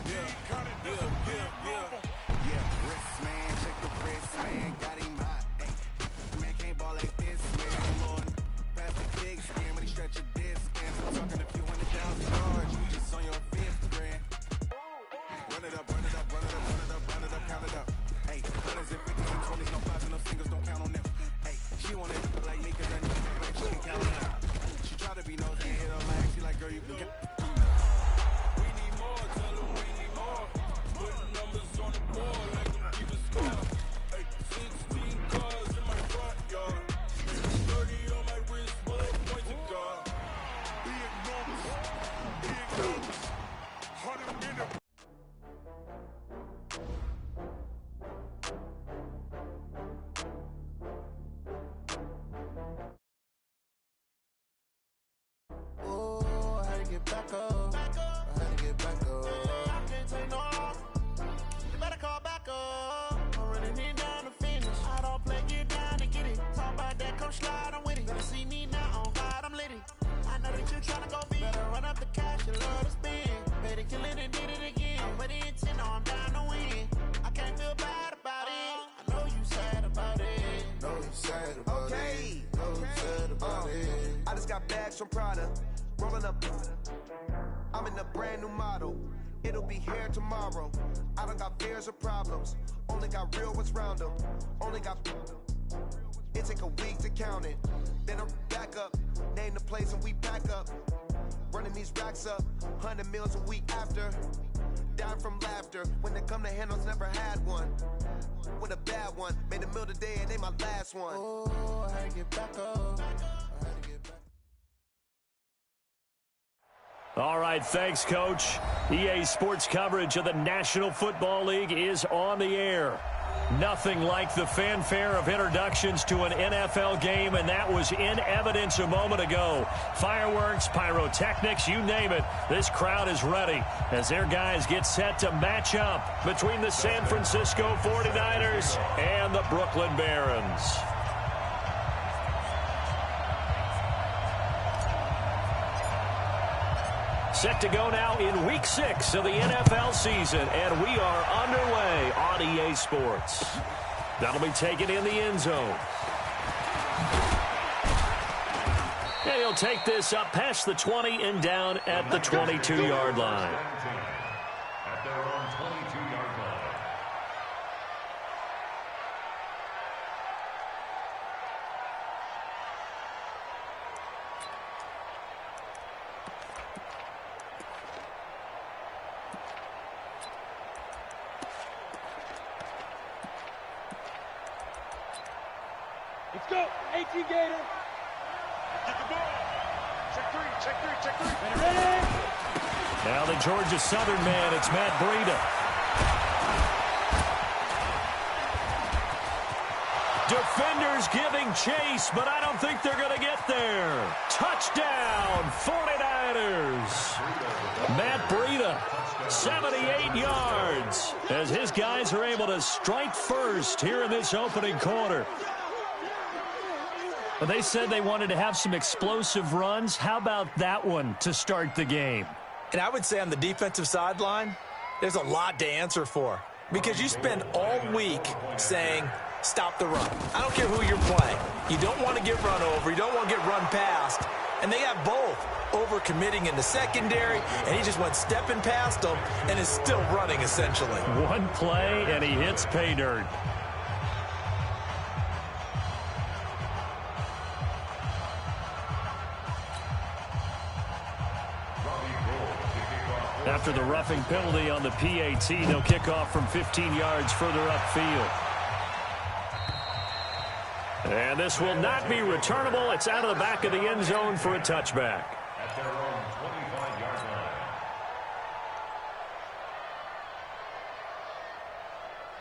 Yeah, wrist man, check the wrist man, got him hot. Hey, man can't ball like this, man. Lord, pass the big skin when he stretch your disc. I'm talking a few $100,000 charge, you just on your fifth grand. Run it up, run it up, run it up, run it up, run it up, count it up. Hey, hundreds and fifties and twenties, no fives and no singles, don't count on them. Hey, she wanna hit like me, cause I know like she can count it out. She try to be nosy and hit her lag, she like, girl, you can count. We need more, tell them we need more. Putting numbers on the board like them keep a score. Hey, 16 cars in my front yard. 30 on my wrist, bullet point to God. Be enormous, be enormous. 100 minutes. Oh, I had to get back up. I had to get back up. I can't take no loss. You better call back up. I'm running it down to finish. I don't play, get down to get it. Talk about that, come slide, I'm with it. Better see me now on God, I'm litty. I know that you tryna go big. Better run up the cash, you love to spend. Better kill it and did it again. I'm with the intent, no, I'm down to win. I can't feel bad about it. I know you sad about it. Know you sad about it. Know you sad about it. I just got bags from Prada, rolling up. I'm in a brand new model. It'll be here tomorrow. I don't got fears or problems. Only got real ones round them. Only got. It take a week to count it. Then I'm back up. Name the place and we pack up. Running these racks up. 100 meals a week after. Down from laughter. When they come to handles, never had one. With a bad one. Made a meal today and they my last one. Oh, I had to get back up. I had to get back. All right, thanks, Coach. EA Sports coverage of the National Football League is on the air. Nothing like the fanfare of introductions to an NFL game, and that was in evidence a moment ago. Fireworks, pyrotechnics, you name it. This crowd is ready as their guys get set to match up between the San Francisco 49ers and the Brooklyn Barons. Set to go now in Week 6 of the NFL season, and we are underway on EA Sports. That'll be taken in the end zone. And he'll take this up past the 20 and down at the 22-yard line. At their own 22-yard line. Let's go. 18 Gator. Get the ball. Check three, check three, check three. Ready? Now the Georgia Southern man, it's Matt Breida. Defenders giving chase, but I don't think they're going to get there. Touchdown, 49ers. Matt Breida, 78 yards, as his guys are able to strike first here in this opening quarter. Well, they said they wanted to have some explosive runs. How about that one to start the game? And I would say on the defensive sideline, there's a lot to answer for. Because you spend all week saying, stop the run. I don't care who you're playing. You don't want to get run over. You don't want to get run past. And they have both. Over-committing in the secondary, and he just went stepping past them and is still running, essentially. One play, and he hits pay dirt. After the roughing penalty on the PAT, they'll kick off from 15 yards further upfield. And this will not be returnable. It's out of the back of the end zone for a touchback. At their own 25-yard line.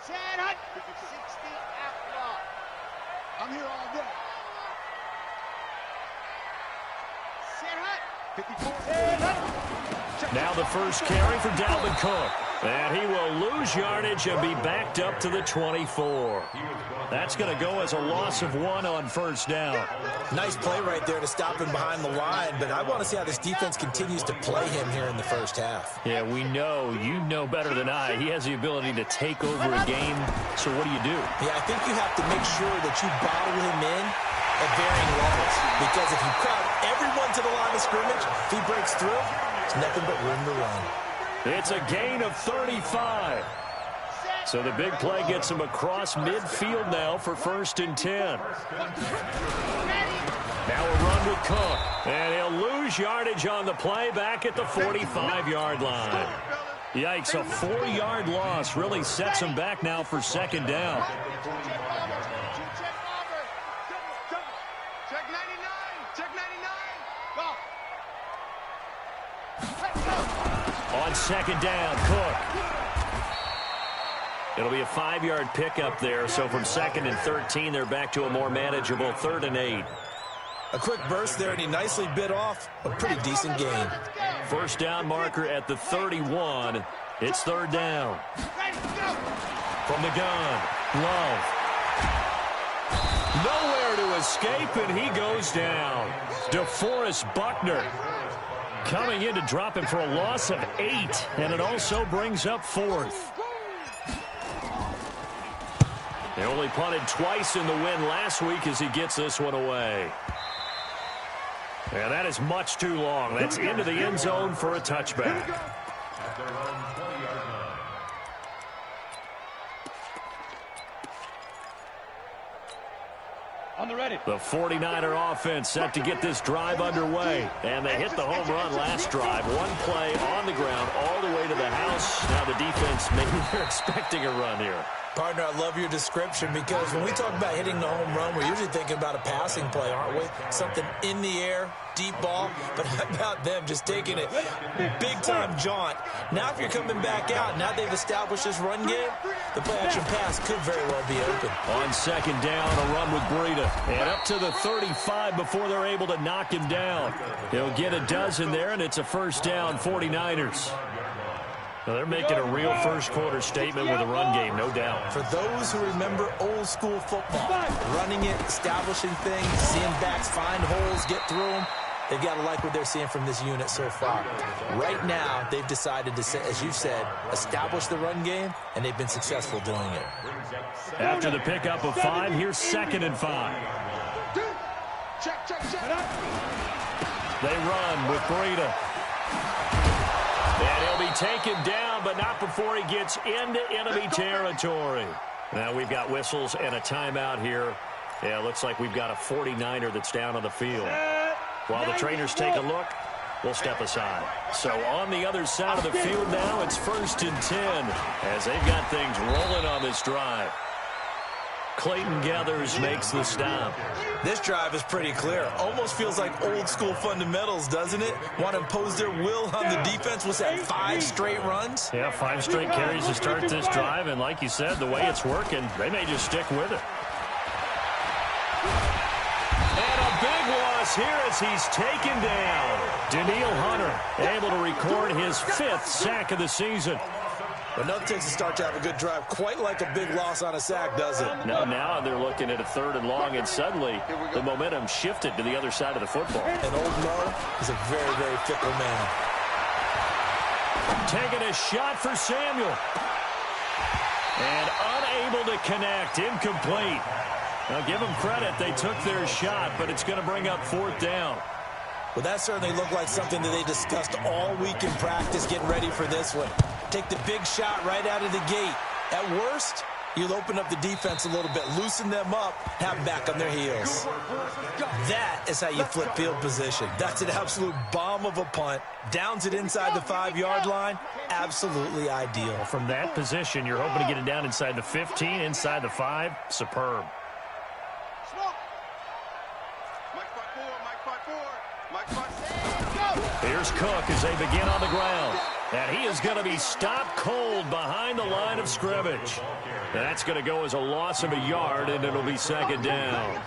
Chad Hunt. 60 out block. I'm here all day. Chad Hunt. 54. Chad Hunt. Now the first carry for Dalvin Cook. And he will lose yardage and be backed up to the 24. That's going to go as a loss of 1 on first down. Nice play right there to stop him behind the line, but I want to see how this defense continues to play him here in the first half. Yeah, we know, you know better than I, he has the ability to take over a game. So what do you do? Yeah, I think you have to make sure that you bottle him in at varying levels, because if you crowd everyone to the line of scrimmage, if he breaks through, there's nothing but room to run. It's a gain of 35. So the big play gets him across midfield now for 1st and 10. Now a run with Cook. And he'll lose yardage on the play back at the 45-yard line. Yikes, a 4-yard loss really sets him back now for 2nd down. Check 99. Check 99. Go. On 2nd down, Cook. It'll be a 5-yard pickup there. So from 2nd and 13, they're back to a more manageable 3rd and 8. A quick burst there, and he nicely bit off a pretty decent gain. First down marker at the 31. It's 3rd down. From the gun, Love. Nowhere to escape, and he goes down. DeForest Buckner coming in to drop him for a loss of 8, and it also brings up 4th. They only punted twice in the win last week as he gets this one away. And that is much too long. That's into the end zone for a touchback. On the ready. The 49er offense set to get this drive underway. And they hit the home run last drive. One play on the ground all the way to the house. Now the defense, maybe they're expecting a run here. Partner, I love your description, because when we talk about hitting the home run, we're usually thinking about a passing play, aren't we? Something in the air, deep ball. But how about them just taking it big-time jaunt? Now if you're coming back out, now they've established this run game, the play-action pass could very well be open. On 2nd down, a run with Breida. And up to the 35 before they're able to knock him down. He'll get a dozen there, and it's a 1st down, 49ers. Well, they're making a real first-quarter statement with a run game, no doubt. For those who remember old-school football, running it, establishing things, seeing backs find holes, get through them, they've got to like what they're seeing from this unit so far. Right now, they've decided to, as you said, establish the run game, and they've been successful doing it. After the pickup of 5, here's 2nd and 5. Check. They run with Breida. And he'll be taken down, but not before he gets into enemy territory. Now we've got whistles and a timeout here. Yeah, looks like we've got a 49er that's down on the field. While the trainers take a look, we'll step aside. So on the other side of the field now, it's 1st and 10 as they've got things rolling on this drive. Clayton Gathers makes the stop. This drive is pretty clear. Almost feels like old-school fundamentals, doesn't it? Want to impose their will on the defense. Was that 5 straight runs? Yeah, 5 straight carries to start this drive, and like you said, the way it's working, they may just stick with it. And a big loss here as he's taken down. Daniil Hunter able to record his 5th sack of the season. But nothing takes a start to have a good drive quite like a big loss on a sack, does it? No, now they're looking at a 3rd and long, and suddenly the momentum shifted to the other side of the football. And old Mo is a very, very fickle man. Taking a shot for Samuel. And unable to connect, incomplete. Now give them credit, they took their shot, but it's going to bring up 4th down. Well, that certainly looked like something that they discussed all week in practice, getting ready for this one. Take the big shot right out of the gate. At worst, you'll open up the defense a little bit, loosen them up, have them back on their heels. That is how you flip field position. That's an absolute bomb of a punt. Downs it inside the 5-yard line. Absolutely ideal. From that position, you're hoping to get it down inside the 15, inside the 5. Superb. Here's Cook as they begin on the ground. And he is going to be stopped cold behind the line of scrimmage. That's going to go as a loss of a yard, and it'll be 2nd down.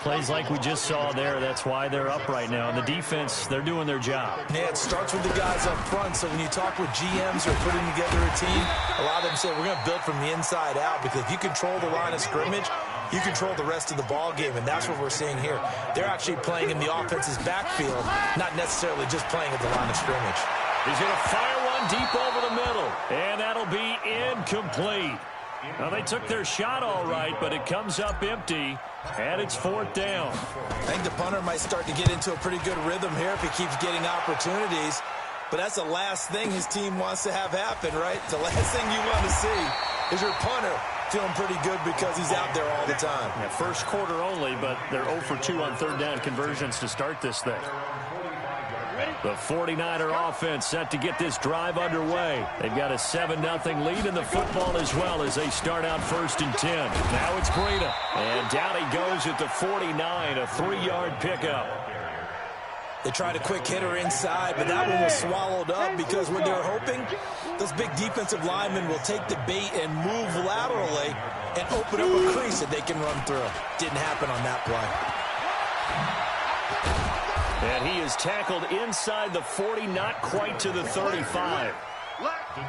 Plays like we just saw there, that's why they're up right now. And the defense, they're doing their job. Yeah, it starts with the guys up front. So when you talk with GMs who are putting together a team, a lot of them say we're going to build from the inside out, because if you control the line of scrimmage, you control the rest of the ball game, and that's what we're seeing here. They're actually playing in the offense's backfield, not necessarily just playing at the line of scrimmage. He's going to fire one deep over the middle, and that'll be incomplete. Well, they took their shot all right, but it comes up empty, and it's 4th down. I think the punter might start to get into a pretty good rhythm here if he keeps getting opportunities. But that's the last thing his team wants to have happen, right? The last thing you want to see is your punter feeling pretty good because he's out there all the time. Yeah, first quarter only, but they're 0 for 2 on 3rd down conversions to start this thing. The 49er offense set to get this drive underway. They've got a 7-0 lead in the football as well as they start out 1st and 10. Now it's Breida. And down he goes at the 49, a 3-yard pickup. They tried a quick hitter inside, but that one was swallowed up because what they were hoping, those big defensive linemen will take the bait and move laterally and open up a crease that they can run through. Didn't happen on that play. And he is tackled inside the 40, not quite to the 35.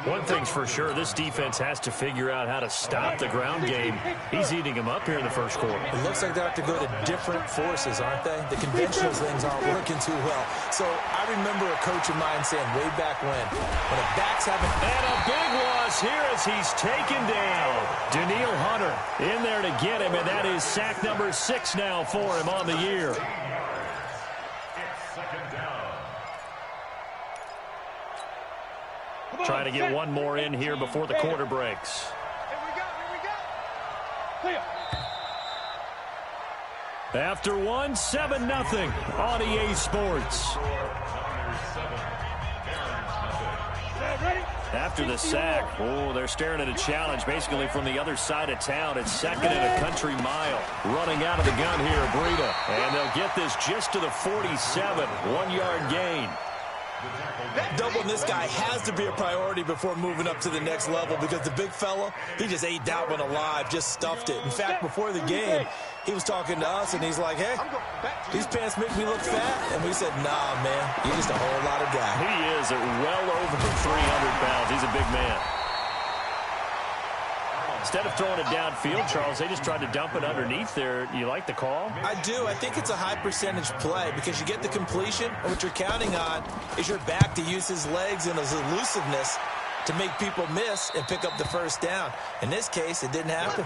One thing's for sure, this defense has to figure out how to stop the ground game. He's eating them up here in the first quarter. It looks like they have to go to different forces, aren't they? The conventional things aren't working too well. So I remember a coach of mine saying way back when a back's having... And a big loss here as he's taken down. Daniil Hunter in there to get him, and that is sack number 6 now for him on the year. Trying to get one more in here before the quarter breaks. Here we go. After one, 7-0 on EA Sports. After the sack, they're staring at a challenge basically from the other side of town. It's 2nd and a country mile. Running out of the gun here, Breida. And they'll get this just to the 47, 1-yard gain. Doubling this guy has to be a priority before moving up to the next level because the big fella, he just ate that one alive, just stuffed it. In fact, before the game, he was talking to us, and he's like, hey, these pants make me look fat. And we said, nah, man, you're just a whole lot of guy. He is at well over 300 pounds. He's a big man. Instead of throwing it downfield, Charles, they just tried to dump it underneath there. You like the call? I do. I think it's a high percentage play because you get the completion, and what you're counting on is your back to use his legs and his elusiveness to make people miss and pick up the first down. In this case, it didn't happen.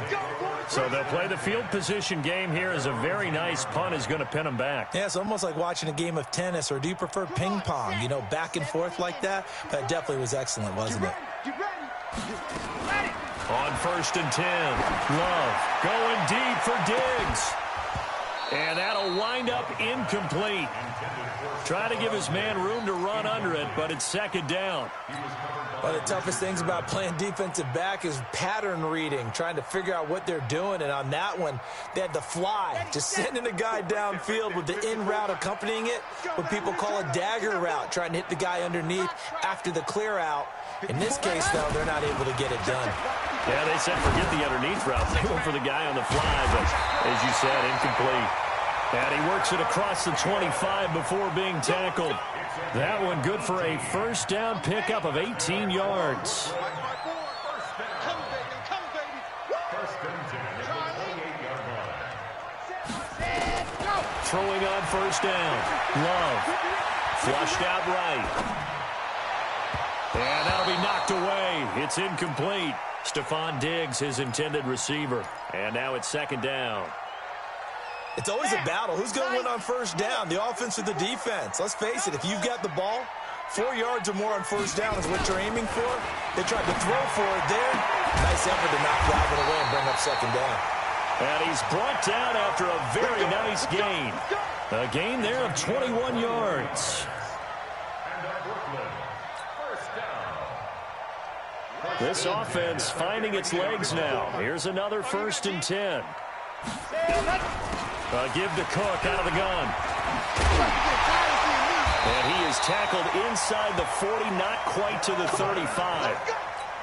So they'll play the field position game here as a very nice punt is going to pin them back. Yeah, it's almost like watching a game of tennis, or do you prefer ping pong, you know, back and forth like that? But it definitely was excellent, wasn't it? On 1st and 10, Love going deep for Diggs. And that'll wind up incomplete. Try to give his man room to run under it, but it's 2nd down. One of the toughest things about playing defensive back is pattern reading, trying to figure out what they're doing. And on that one, they had the fly, just sending a guy downfield with the in route accompanying it, what people call a dagger route, trying to hit the guy underneath after the clear out. In this case, though, they're not able to get it done. Yeah, they said forget the underneath route. They went for the guy on the fly, but as you said, incomplete. And he works it across the 25 before being tackled. That one good for a 1st down pickup of 18 yards. Throwing on 1st down. Love. Flushed out right. And that'll be knocked away. It's incomplete. Stephon Diggs, his intended receiver. And now it's 2nd down. It's always a battle. Who's going to win on 1st down, the offense or the defense? Let's face it, if you've got the ball, 4 yards or more on 1st down is what you're aiming for. They tried to throw for it there. Nice effort to knock Galvin away and bring up 2nd down. And he's brought down after a very nice gain. A gain there of 21 yards. This offense finding its legs now. Here's another 1st and 10. Give to Cook out of the gun. And he is tackled inside the 40, not quite to the 35.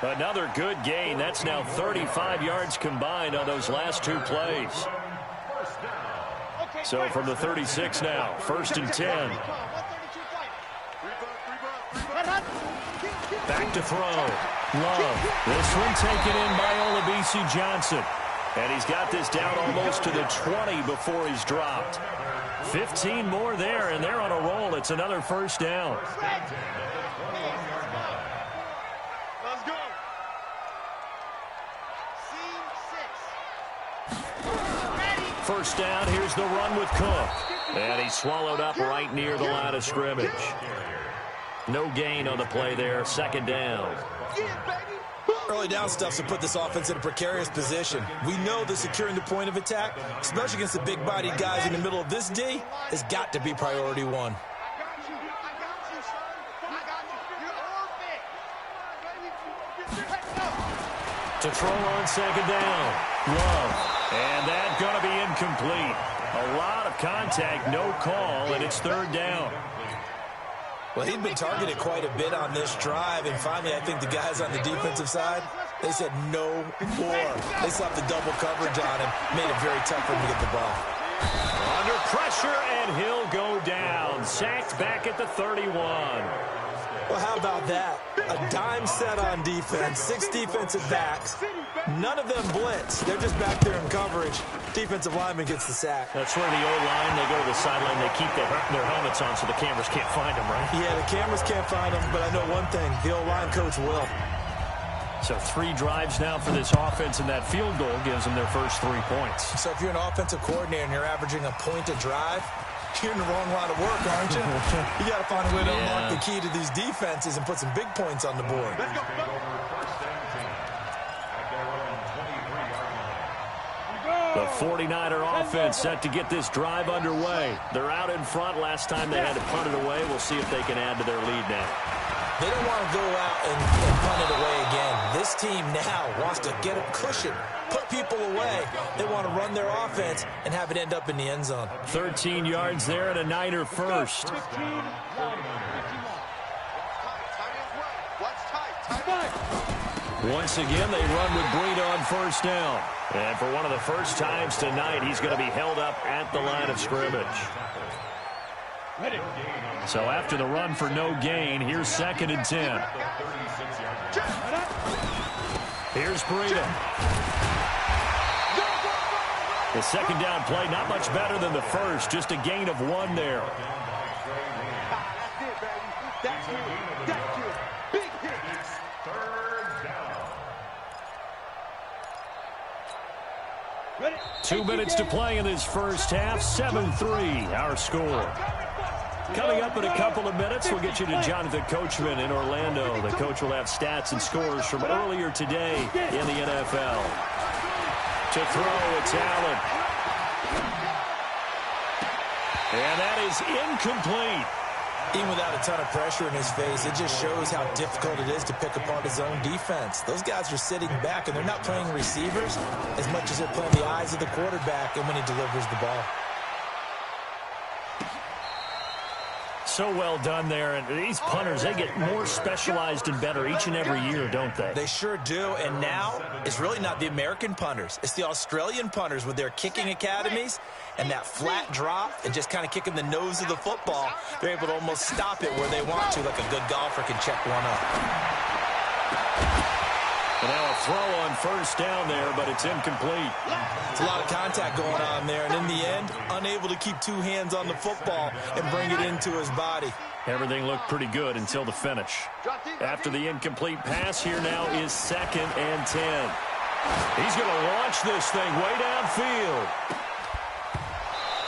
Another good gain. That's now 35 yards combined on those last 2 plays. So from the 36 now, 1st and 10. Back to throw. Love. This one taken in by Olabisi Johnson. And he's got this down almost to the 20 before he's dropped. 15 more there, and they're on a roll. It's another 1st down. Let's go. First down, here's the run with Cook. And he's swallowed up right near the line of scrimmage. No gain on the play there, 2nd down. Early down stuff to put this offense in a precarious position. We know that securing the point of attack, especially against the big-bodied guys in the middle of this D, has got to be priority 1. To throw on 2nd down. Love. And that's going to be incomplete. A lot of contact, no call, and it's 3rd down. Well, he'd been targeted quite a bit on this drive, and finally I think the guys on the defensive side, they said no more. They slapped the double coverage on him, made it very tough for him to get the ball. Under pressure, and he'll go down. Sacked back at the 31. Well, how about that? A dime set on defense, 6 defensive backs. None of them blitz. They're just back there in coverage. Defensive lineman gets the sack. That's where the O-line, they go to the sideline, they keep their helmets on so the cameras can't find them, right? Yeah, the cameras can't find them, but I know one thing, the O-line coach will. So 3 drives now for this offense, and that field goal gives them their first 3 points. So if you're an offensive coordinator and you're averaging a point a drive, you're in the wrong line of work, aren't you? You got to find a way to unlock the key to these defenses and put some big points on the board. The 49er offense set to get this drive underway. They're out in front. Last time they had to punt it away. We'll see if they can add to their lead now. They don't want to go out and punt it away again. This team now wants to get a cushion, put people away. They want to run their offense and have it end up in the end zone. 13 yards there and a Niner first. Once again, they run with Breida on 1st down. And for one of the first times tonight, he's going to be held up at the line of scrimmage. So after the run for no gain, here's 2nd and 10. Here's Breida. The 2nd down play, not much better than the first, just a gain of 1 there. That's it, baby. That's it. Big hit. 3rd down. 2 minutes to play in this first half. 7-3, our score. Coming up in a couple of minutes, we'll get you to Jonathan Coachman in Orlando. The coach will have stats and scores from earlier today in the NFL. To throw, it's Allen. And that is incomplete. Even without a ton of pressure in his face, it just shows how difficult it is to pick apart his own defense. Those guys are sitting back, and they're not playing receivers as much as they're playing the eyes of the quarterback and when he delivers the ball. So well done there. And these punters, they get more specialized and better each and every year, don't they? They sure do. And now it's really not the American punters. It's the Australian punters with their kicking academies and that flat drop and just kind of kicking the nose of the football. They're able to almost stop it where they want to, like a good golfer can check one up. And now a throw on 1st down there, but it's incomplete. It's a lot of contact going on there, and in the end, unable to keep 2 hands on the football and bring it into his body. Everything looked pretty good until the finish. After the incomplete pass, here now is 2nd and 10. He's going to launch this thing way downfield.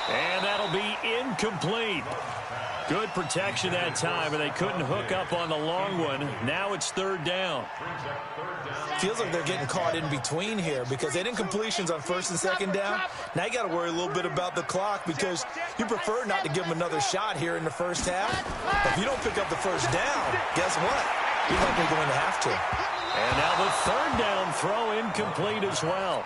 And that'll be incomplete. Good protection that time, and they couldn't hook up on the long one. Now it's 3rd down. Feels like they're getting caught in between here because they didn't completions on 1st and 2nd down. Now you got to worry a little bit about the clock because you prefer not to give them another shot here in the first half. But if you don't pick up the 1st down, guess what? You're likely going to have to. And now the 3rd down throw incomplete as well.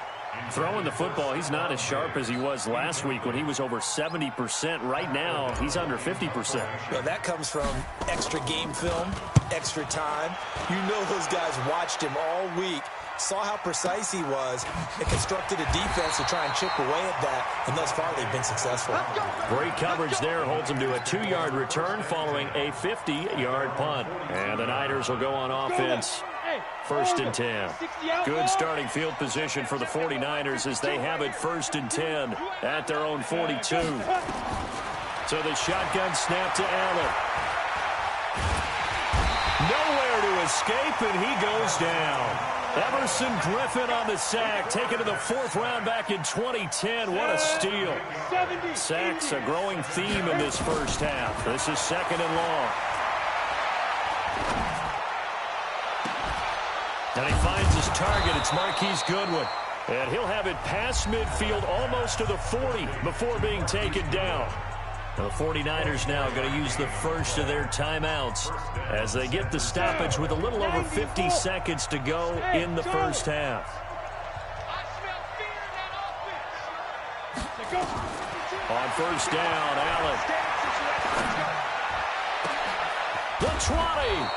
Throwing the football, he's not as sharp as he was last week when he was over 70%. Right now, he's under 50%. Well, that comes from extra game film, extra time. You know those guys watched him all week, saw how precise he was, and constructed a defense to try and chip away at that, and thus far they've been successful. Great coverage there, holds him to a 2-yard return following a 50-yard punt. And the Niners will go on offense. 1st and 10. Good starting field position for the 49ers as they have it 1st and 10 at their own 42. So the shotgun snap to Allen. Nowhere to escape, and he goes down. Emerson Griffin on the sack, taken to the 4th round back in 2010. What a steal. Sacks a growing theme in this first half. This is 2nd and long. And he finds his target. It's Marquise Goodwin. And he'll have it past midfield almost to the 40 before being taken down. And the 49ers now going to use the first of their timeouts as they get the stoppage with a little over 50 seconds to go in the first half. On 1st down, Allen. The 20.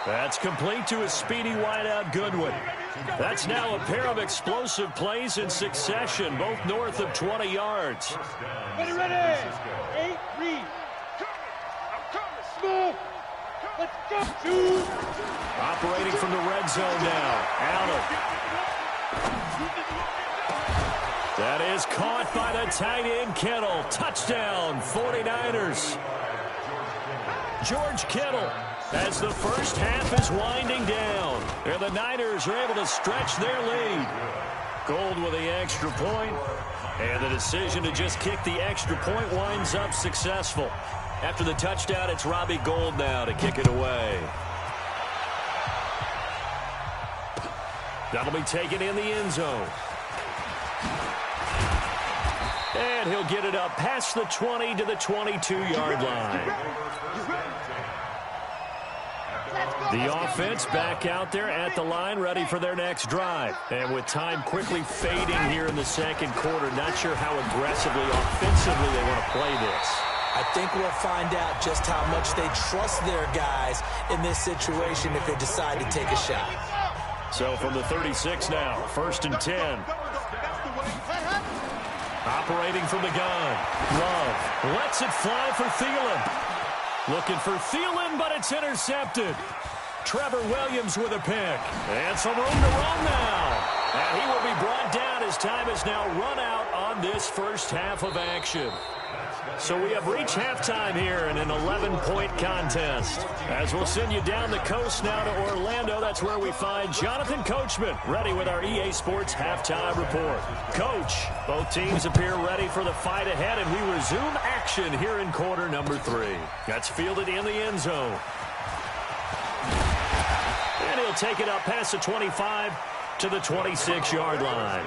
That's complete to a speedy wideout Goodwin. That's now a pair of explosive plays in succession, both north of 20 yards. Ready. 8, read. Small. Let's go. Operating from the red zone now. Allen. That is caught by the tight end Kittle. Touchdown, 49ers. George Kittle, as the first half is winding down, and the Niners are able to stretch their lead. Gold with the extra point, and the decision to just kick the extra point winds up successful. After the touchdown, it's Robbie Gould now to kick it away. That'll be taken in the end zone. And he'll get it up past the 20 to the 22-yard line. The offense back out there at the line, ready for their next drive. And with time quickly fading here in the second quarter, not sure how aggressively, offensively they want to play this. I think we'll find out just how much they trust their guys in this situation if they decide to take a shot. So from the 36 now, 1st and 10. Operating from the gun. Love lets it fly for Thielen. Looking for Thielen, but it's intercepted. Trevor Williams with a pick. And some room to run now. And he will be brought down as time is now run out on this first half of action. So we have reached halftime here in an 11-point contest. As we'll send you down the coast now to Orlando, that's where we find Jonathan Coachman, ready with our EA Sports Halftime Report. Coach, both teams appear ready for the fight ahead, and we resume action here in quarter number 3. That's fielded in the end zone. And he'll take it up past the 25 to the 26-yard line.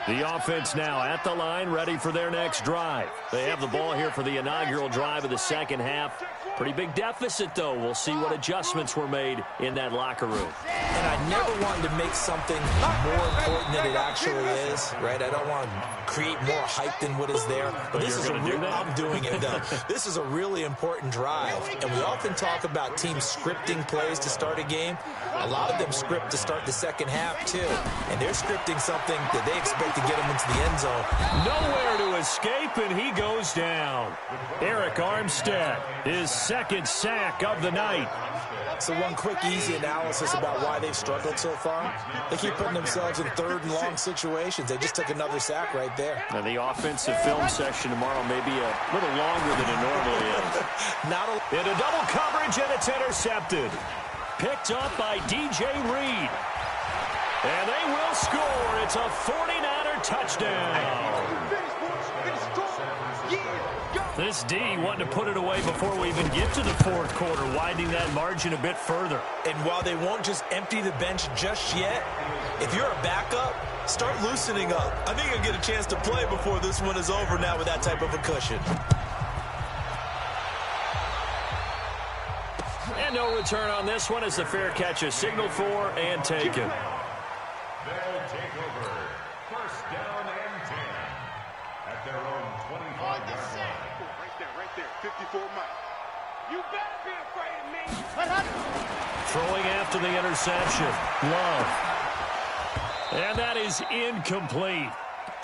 The offense now at the line, ready for their next drive. They have the ball here for the inaugural drive of the second half. Pretty big deficit, though. We'll see what adjustments were made in that locker room. And I never wanted to make something more important than it actually is, right? I don't want to create more hype than what is there. But this is I'm doing it, though. This is a really important drive. And we often talk about teams scripting plays to start a game. A lot of them script to start the second half, too. And they're scripting something that they expect to get them into the end zone. Nowhere to escape, and he goes down. Eric Armstead, his second sack of the night. So one quick, easy analysis about why they've struggled so far. They keep putting themselves in third and long situations. They just took another sack right there. And the offensive film session tomorrow may be a little longer than it normally is. In a double coverage, and it's intercepted. Picked up by DJ Reed. And they will score. It's a 49er touchdown. This D wanting to put it away before we even get to the fourth quarter, widening that margin a bit further. And while they won't just empty the bench just yet, if you're a backup, start loosening up. I think you'll get a chance to play before this one is over now with that type of a cushion. And no return on this one as the fair catch is signaled for and taken. They'll take over. First down and 10 at their own 25-yard line. Right there, 54 Mike. You better be afraid of me. Throwing after the interception. Love. And that is incomplete.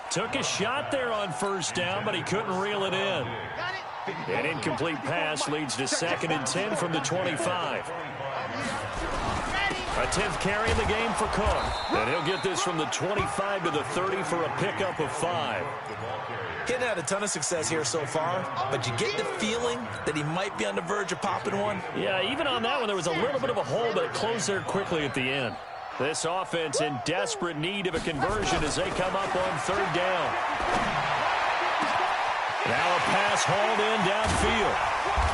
Took a shot there on first down, but he couldn't reel it in. An incomplete pass leads to 2nd and 10 from the 25. A 10th carry in the game for Cook. And he'll get this from the 25 to the 30 for a pickup of 5. He hadn't had a ton of success here so far, but you get the feeling that he might be on the verge of popping one. Yeah, even on that one, there was a little bit of a hole, but it closed there quickly at the end. This offense in desperate need of a conversion as they come up on 3rd down. Now a pass hauled in downfield.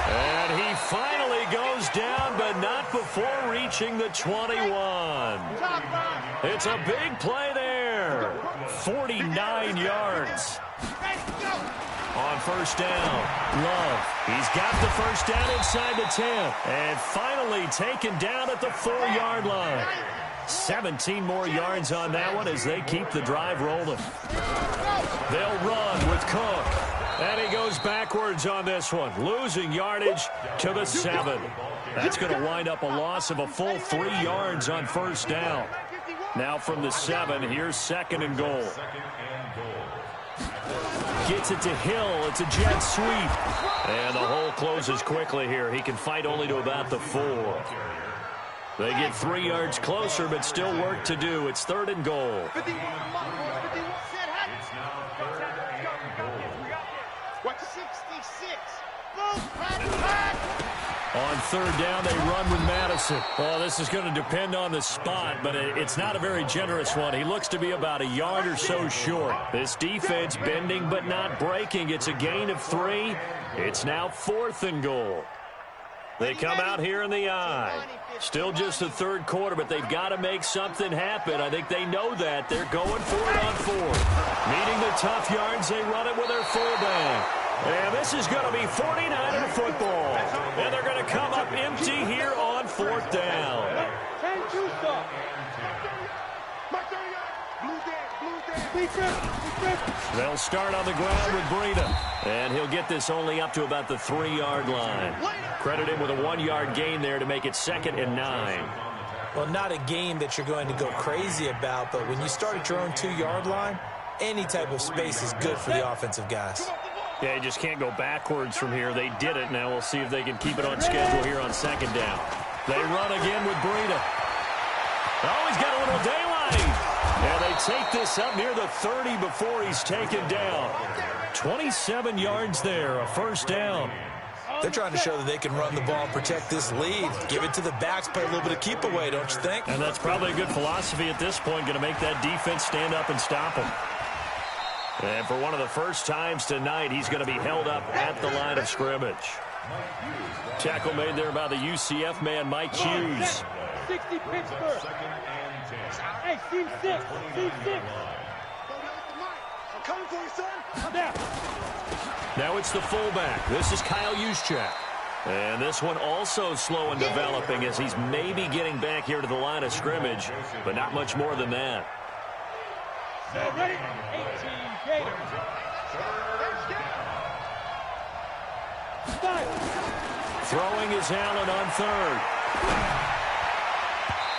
And he finally goes down, but not before reaching the 21. It's a big play there. 49 yards. On first down, Love. He's got the first down inside the 10. And finally taken down at the 4-yard line. 17 more yards on that one as they keep the drive rolling. They'll run with Cook. And he goes backwards on this one, losing yardage to the 7. That's going to wind up a loss of a full 3 yards on first down. Now from the 7, here's 2nd and goal. Gets it to Hill. It's a jet sweep. And the hole closes quickly here. He can fight only to about the 4. They get 3 yards closer, but still work to do. It's 3rd and goal. On 3rd down, they run with Madison. Oh, this is going to depend on the spot, but it's not a very generous one. He looks to be about a yard or so short. This defense bending but not breaking. It's a gain of 3. It's now 4th and goal. They come out here in the eye. Still just the 3rd quarter, but they've got to make something happen. I think they know that. They're going for it on 4th. Meeting the tough yards, they run it with their fullback. And this is going to be 49er football. And they're going to come up empty here on 4th down. They'll start on the ground with Breida. And he'll get this only up to about the 3-yard line. Credit him with a 1-yard gain there to make it 2nd and 9. Well, not a game that you're going to go crazy about, but when you start at your own 2-yard line, any type of space is good for the offensive guys. Yeah, you just can't go backwards from here. They did it. Now we'll see if they can keep it on schedule here on 2nd down. They run again with Breida. Oh, he's got a little daylight. And they take this up near the 30 before he's taken down. 27 yards there, a 1st down. They're trying to show that they can run the ball and protect this lead. Give it to the backs, play a little bit of keep away, don't you think? And that's probably a good philosophy at this point, going to make that defense stand up and stop him. And for one of the first times tonight, he's going to be held up at the line of scrimmage. Tackle made there by the UCF man, Mike Hughes. 60 Pittsburgh. Hey, team 6. Team 6. I'm coming for you, son. There. Now it's the fullback. This is Kyle Juszczyk. And this one also slow in developing as he's maybe getting back here to the line of scrimmage, but not much more than that. Ready? 18 Gators. Throwing is Allen on 3rd.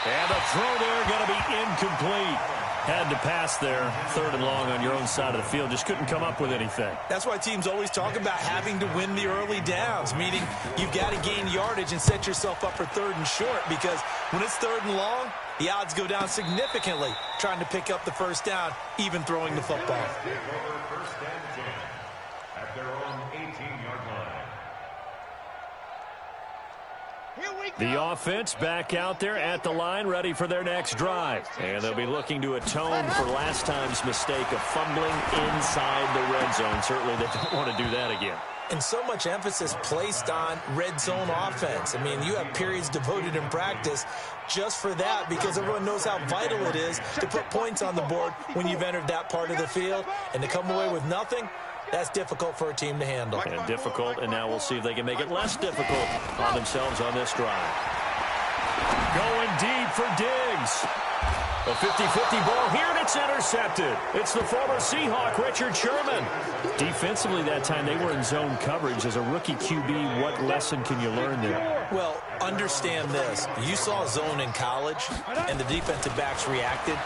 And the throw there going to be incomplete. Had to pass there, 3rd and long on your own side of the field. Just couldn't come up with anything. That's why teams always talk about having to win the early downs, meaning you've got to gain yardage and set yourself up for 3rd and short, because when it's 3rd and long, the odds go down significantly trying to pick up the 1st down, even throwing the football. First and 10 at their own 18-yard line. The offense back out there at the line, ready for their next drive. And they'll be looking to atone for last time's mistake of fumbling inside the red zone. Certainly they don't want to do that again. And so much emphasis placed on red zone offense. I mean, you have periods devoted in practice just for that, because everyone knows how vital it is to put points on the board when you've entered that part of the field. And to come away with nothing, that's difficult for a team to handle. And difficult, and now we'll see if they can make it less difficult on themselves on this drive. Going deep for Diggs. A 50-50 ball here, and it's intercepted. It's the former Seahawk, Richard Sherman. Defensively that time, they were in zone coverage. As a rookie QB, what lesson can you learn there? Well, understand this. You saw zone in college, and the defensive backs reacted,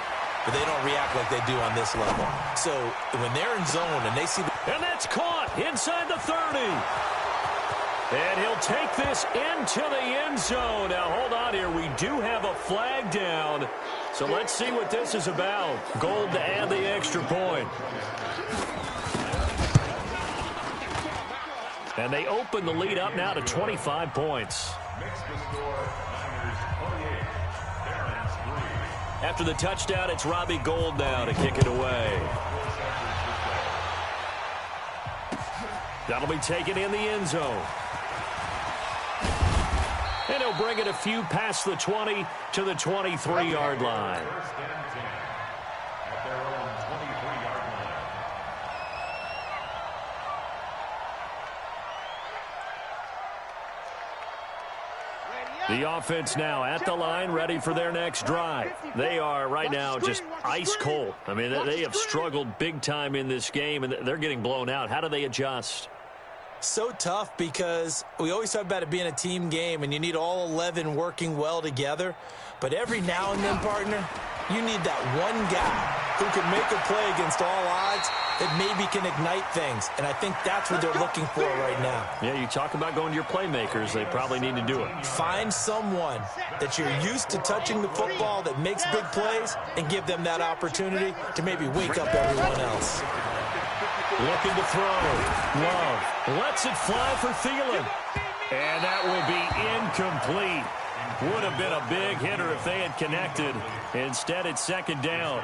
but they don't react like they do on this level. So when they're in zone and they see and that's caught inside the 30. And he'll take this into the end zone. Now, hold on here. We do have a flag down. So let's see what this is about. Gold to add the extra point. And they open the lead up now to 25 points. After the touchdown, it's Robbie Gould now to kick it away. That'll be taken in the end zone. And he'll bring it a few past the 20 to the 23-yard line. First and 10 at their own 23-yard line. The offense now at the line, ready for their next drive. They are right now just ice cold. I mean, they have struggled big time in this game, and they're getting blown out. How do they adjust? So tough because we always talk about it being a team game and you need all 11 working well together. But every now and then, partner, you need that one guy who can make a play against all odds that maybe can ignite things. And I think that's what they're looking for right now. Yeah, you talk about going to your playmakers. They probably need to do it. Find someone that you're used to touching the football that makes big plays and give them that opportunity to maybe wake up everyone else. Looking to throw. Love lets it fly for Thielen. And that will be incomplete. Would have been a big hitter if they had connected. Instead, it's second down.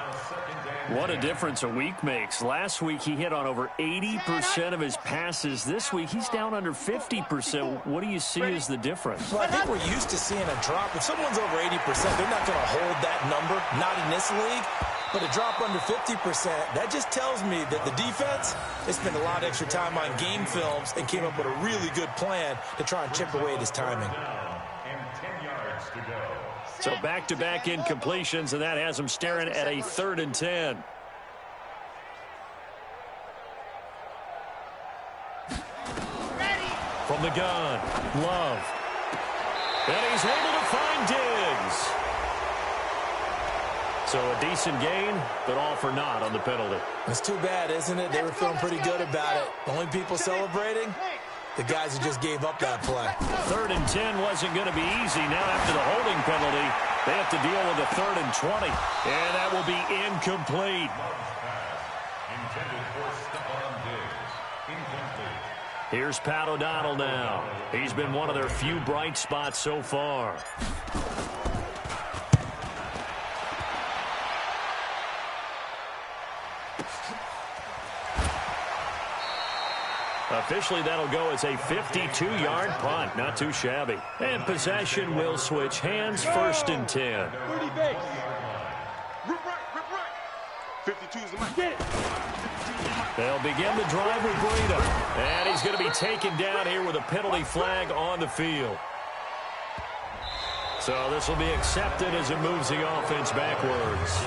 What a difference a week makes. Last week, he hit on over 80% of his passes. This week, he's down under 50%. What do you see as the difference? Well, I think we're used to seeing a drop. If someone's over 80%, they're not going to hold that number, not in this league. But a drop under 50%, that just tells me that the defense, they spent a lot of extra time on game films and came up with a really good plan to try and chip away at his timing. And 10 yards to go. So back-to-back incompletions, and that has him staring at a 3rd and 10. From the gun, Love. And he's able to find Diggs. So a decent gain, but all for naught on the penalty. It's too bad, isn't it? They were feeling pretty good about it. The only people celebrating, the guys who just gave up that play. 3rd and 10 wasn't going to be easy. Now after the holding penalty, they have to deal with a 3rd and 20. And that will be incomplete. Intended for Stephon Diggs. Incomplete. Here's Pat O'Donnell now. He's been one of their few bright spots so far. Officially, that'll go as a 52-yard punt. Not too shabby. And possession will switch hands, 1st and 10. 30 base. Rip right. 52's the mic. They'll begin the drive with Breida. And he's going to be taken down here with a penalty flag on the field. So this will be accepted as it moves the offense backwards.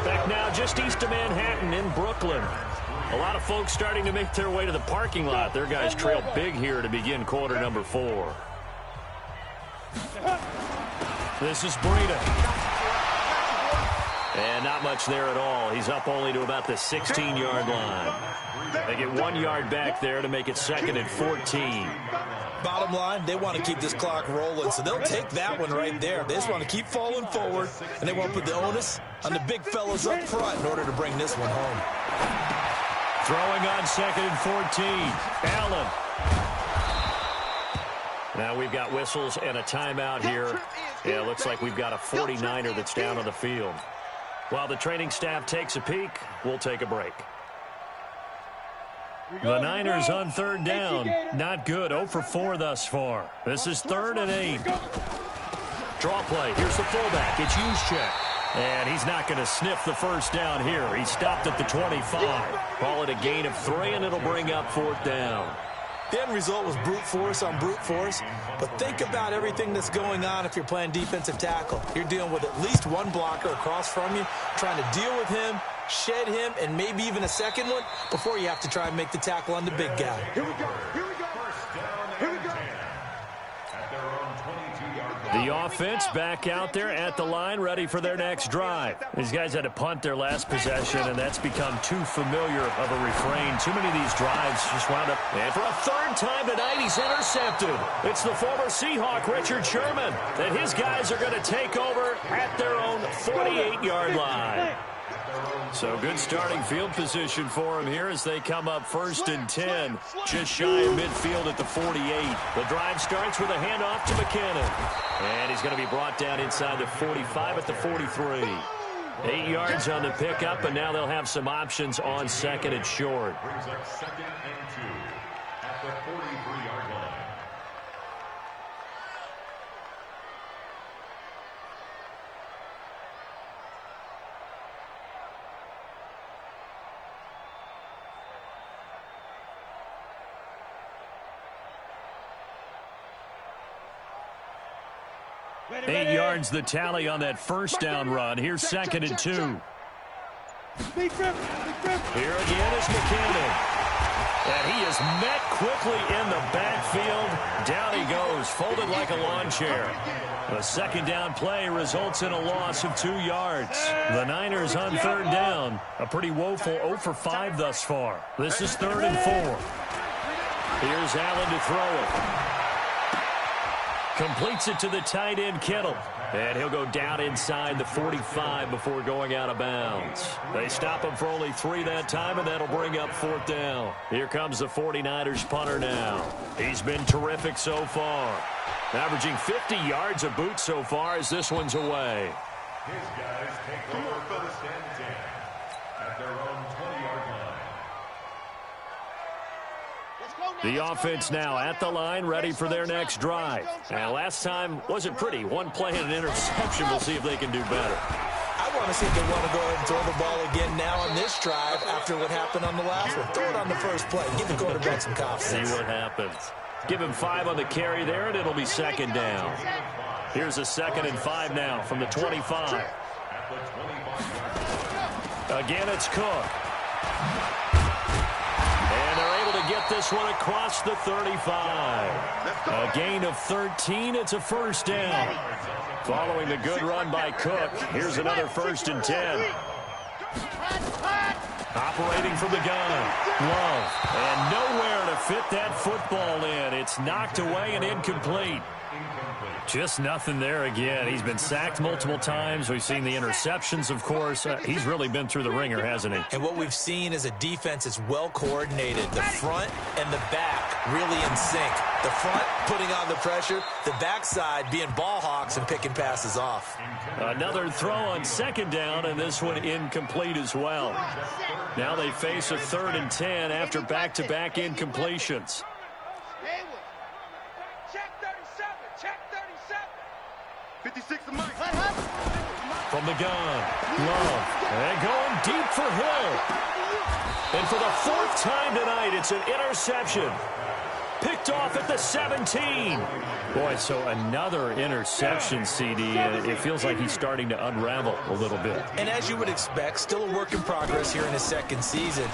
Back now just east of Manhattan in Brooklyn. A lot of folks starting to make their way to the parking lot. Their guys trail big here to begin quarter number 4. This is Breida. And not much there at all. He's up only to about the 16-yard line. They get 1 yard back there to make it 2nd and 14. Bottom line, they want to keep this clock rolling, so they'll take that one right there. They just want to keep falling forward, and they want to put the onus on the big fellas up front in order to bring this one home. Throwing on 2nd and 14. Allen. Now we've got whistles and a timeout here. Yeah, it looks like we've got a 49er that's down on the field. While the training staff takes a peek, we'll take a break. The Niners on 3rd down. Not good. 0 for 4 thus far. This is 3rd and 8. Draw play. Here's the fullback. It's Juszczyk. And he's not going to sniff the first down here. He stopped at the 25. Call it a gain of 3, and it'll bring up 4th down. The end result was brute force on brute force. But think about everything that's going on if you're playing defensive tackle. You're dealing with at least one blocker across from you, trying to deal with him, shed him, and maybe even a second one before you have to try and make the tackle on the big guy. Here we go. Here we go. First down Here we and go. 10. At their own 22-yard line. The offense back out there at the line, ready for their next drive. These guys had to punt their last possession, and that's become too familiar of a refrain. Too many of these drives just wound up. And for a third time tonight, he's intercepted. It's the former Seahawk, Richard Sherman, that his guys are going to take over at their own 48-yard line. So good starting field position for him here as they come up 1st and 10, just shy of midfield at the 48. The drive starts with a handoff to McKinnon. And he's going to be brought down inside the 45 at the 43. 8 yards on the pickup, and now they'll have some options on 2nd and short. Brings up 2nd and 2 at the 43-yard line. Ready, 8 yards the tally on that first down run. Here's 2nd and 2. Big grip. Here again is McKinnon. And he is met quickly in the backfield. Down he goes, folded like a lawn chair. The second down play results in a loss of 2 yards. The Niners on 3rd down. A pretty woeful 0 for 5 thus far. This is 3rd and 4. Here's Allen to throw it. Completes it to the tight end, Kittle. And he'll go down inside the 45 before going out of bounds. They stop him for only 3 that time, and that'll bring up 4th down. Here comes the 49ers punter now. He's been terrific so far. Averaging 50 yards a boot so far as this one's away. His guys take over 1st and 10 at their own 20-yard line. The offense now at the line, ready for their next drive. And last time wasn't pretty. One play and an interception. We'll see if they can do better. I want to see if they want to go ahead and throw the ball again now on this drive after what happened on the last one. Throw it on the first play. Give the quarterback some confidence. See what happens. Give him 5 on the carry there, and it'll be 2nd down. Here's a 2nd and 5 now from the 25. Again, it's Cook. And they're able to get this one across the 35. A gain of 13. It's a 1st down. Following the good run by Cook, here's another 1st and 10. Operating from the gun, Love. And nowhere to fit that football in. It's knocked away and incomplete. Just nothing there again. He's been sacked multiple times. We've seen the interceptions, of course. He's really been through the ringer, hasn't he? And what we've seen is a defense that's well coordinated. The front and the back really in sync. The front putting on the pressure, the backside being ball hawks and picking passes off. Another throw on 2nd down, and this one incomplete as well. Now they face a 3rd and 10 after back-to-back incompletions. Check 37. Check 37. 56 to Mike. From the gun, Love. And going deep for Hill. And for the 4th time tonight, it's an interception. Picked off at the 17. Boy, so another interception, CD. It feels like he's starting to unravel a little bit. And as you would expect, still a work in progress here in his 2nd season.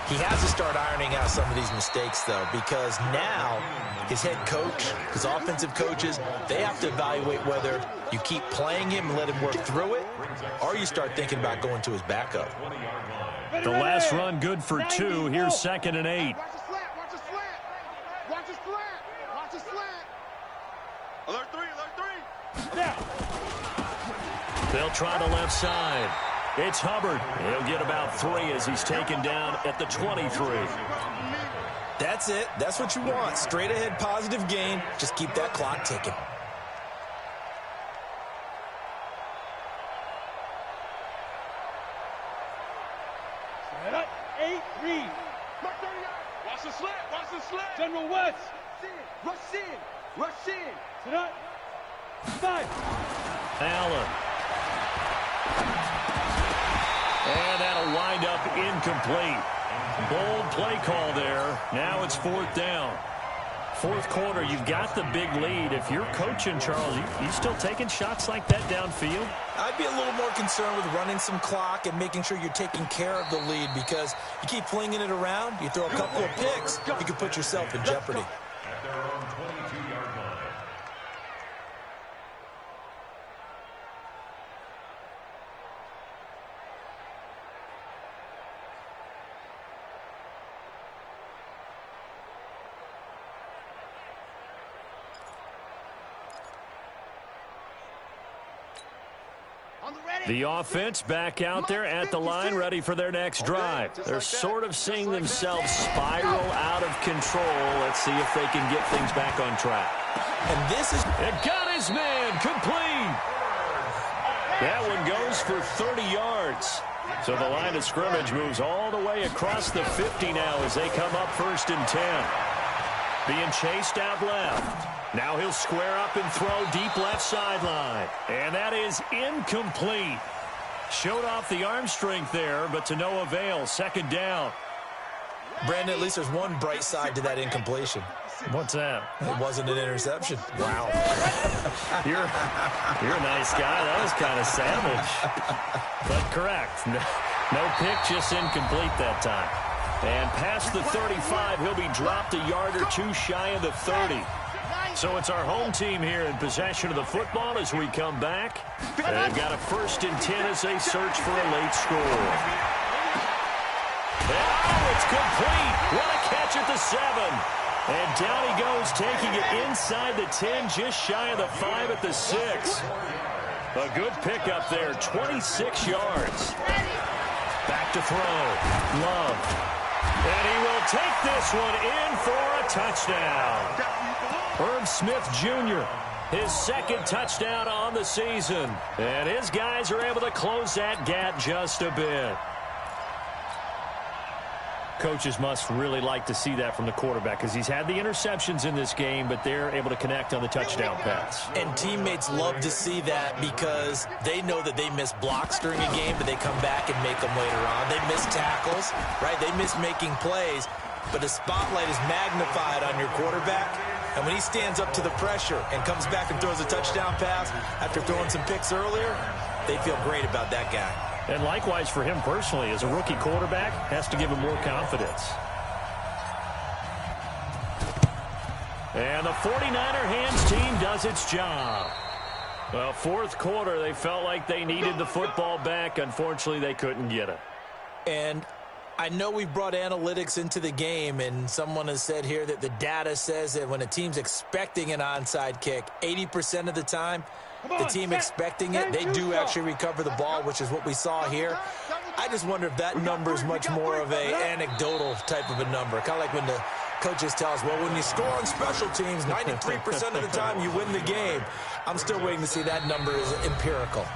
He has to start ironing out some of these mistakes, though, because now his head coach, his offensive coaches, they have to evaluate whether you keep playing him and let him work through it, or you start thinking about going to his backup. The last run good for 2. Here's 2nd and 8. Watch the slant. Watch the slant. Watch the slant. Watch the slant. Alert 3. Alert 3. Yeah. They'll try the left side. It's Hubbard. He'll get about 3 as he's taken down at the 23. That's it. That's what you want. Straight ahead positive gain. Just keep that clock ticking. Set up. 8, read. Watch the slant. Watch the slant. General West. Rush in. Rush in. Set up. 5. Allen. And that'll wind up incomplete. Bold play call there. Now it's 4th down. Fourth quarter, you've got the big lead. If you're coaching, Charles, you still taking shots like that downfield? I'd be a little more concerned with running some clock and making sure you're taking care of the lead, because you keep flinging it around, you throw a couple of picks, you can put yourself in jeopardy. At their own 22-yard line. The offense back out there at the line, ready for their next drive. They're sort of seeing themselves spiral out of control. Let's see if they can get things back on track. And this is... It got his man complete. That one goes for 30 yards. So the line of scrimmage moves all the way across the 50 now as they come up 1st and 10. Being chased out left. Now he'll square up and throw deep left sideline. And that is incomplete. Showed off the arm strength there, but to no avail. 2nd down. Brandon, at least there's one bright side to that incompletion. What's that? It wasn't an interception. Wow. You're a nice guy. That was kind of savage. But correct. No pick, just incomplete that time. And past the 35, he'll be dropped a yard or two shy of the 30. So it's our home team here in possession of the football as we come back. They've got a 1st and 10 as they search for a late score. Oh, it's complete. What a catch at the 7. And down he goes, taking it inside the 10, just shy of the 5 at the 6. A good pickup there, 26 yards. Back to throw. Love. And he will take this one in for a touchdown. Herb Smith Jr., his 2nd touchdown on the season. And his guys are able to close that gap just a bit. Coaches must really like to see that from the quarterback because he's had the interceptions in this game, but they're able to connect on the touchdown pass. And teammates love to see that because they know that they miss blocks during a game, but they come back and make them later on. They miss tackles, right? They miss making plays, but the spotlight is magnified on your quarterback. And when he stands up to the pressure and comes back and throws a touchdown pass after throwing some picks earlier, they feel great about that guy. And likewise for him personally, as a rookie quarterback, has to give him more confidence. And the 49er hands team does its job. Well, 4th quarter, they felt like they needed the football back. Unfortunately, they couldn't get it. And I know we brought analytics into the game, and someone has said here that the data says that when a team's expecting an onside kick, 80% of the time, the team expecting it, they do actually recover the ball, which is what we saw here. I just wonder if that number is much more of an anecdotal type of a number. Kind of like when the coaches tell us, well, when you score on special teams, 93% of the time you win the game. I'm still waiting to see that number is empirical.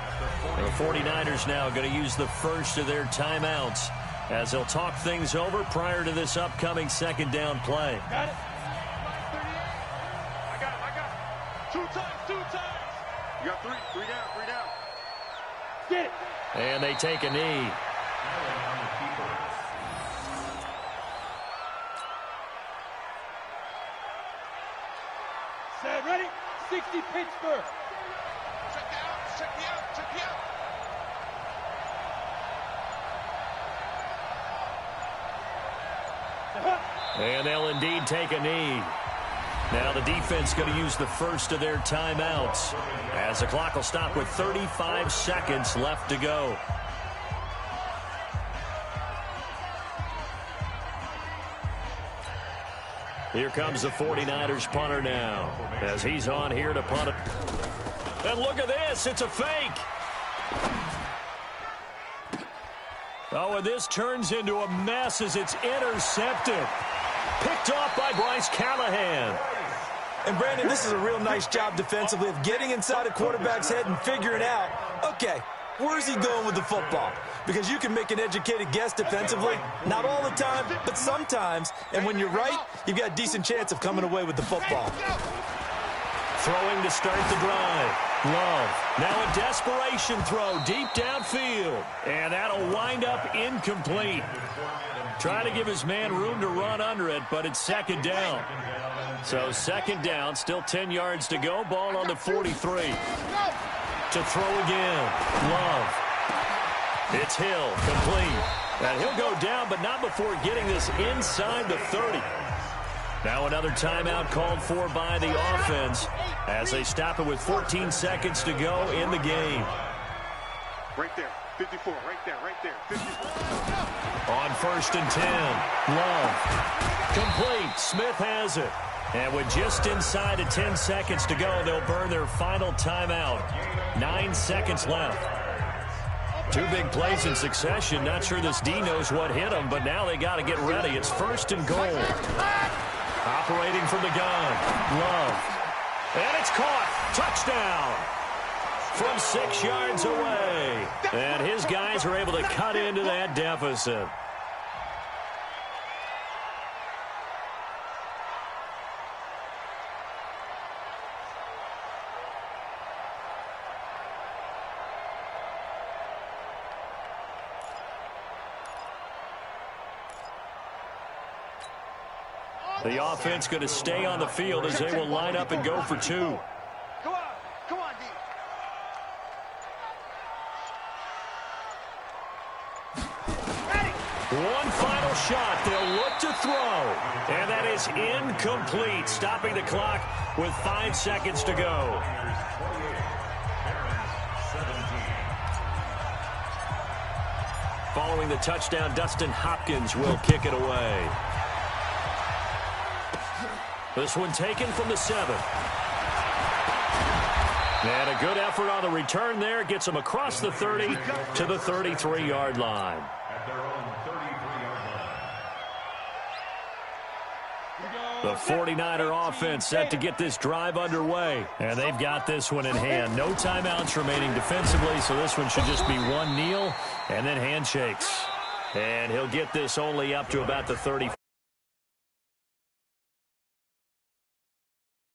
The 49ers now going to use the first of their timeouts as they'll talk things over prior to this upcoming 2nd down play. Got it. I got it. 2 times. You got 3 down. Get it. And they take a knee. Set, ready? 60 Pittsburgh. Check me out. And they'll indeed take a knee. Now the defense going to use the first of their timeouts as the clock will stop with 35 seconds left to go. Here comes the 49ers punter now as he's on here to punt it. And look at this. It's a fake. Oh, and this turns into a mess as it's intercepted. Picked off by Bryce Callahan. And, Brandon, this is a real nice job defensively of getting inside a quarterback's head and figuring out, okay, where's he going with the football? Because you can make an educated guess defensively, not all the time, but sometimes. And when you're right, you've got a decent chance of coming away with the football. Throwing to start the drive. Love. Now a desperation throw deep downfield. And that'll wind up incomplete. Trying to give his man room to run under it, but it's second down. So second down, still 10 yards to go. Ball on the 43. To throw again. Love. It's Hill, complete. And he'll go down, but not before getting this inside the 30. Now another timeout called for by the offense as they stop it with 14 seconds to go in the game. Right there, 54, right there, 54. On 1st and 10, Love. Complete. Smith has it. And with just inside of 10 seconds to go, they'll burn their final timeout. 9 seconds left. 2 big plays in succession. Not sure this D knows what hit them, but now they got to get ready. It's 1st and goal. Operating from the gun. Love. And it's caught. Touchdown. From 6 yards away. And his guys are able to cut into that deficit. The offense going to stay on the field as they will line up and go for 2. Come on, D. One final shot. They'll look to throw. And that is incomplete, stopping the clock with 5 seconds to go. Following the touchdown, Dustin Hopkins will kick it away. This one taken from the 7. And a good effort on the return there. Gets them across the 30 to the 33-yard line. At their own 33-yard line. The 49er offense set to get this drive underway. And they've got this one in hand. No timeouts remaining defensively, so this one should just be one kneel and then handshakes. And he'll get this only up to about the 30.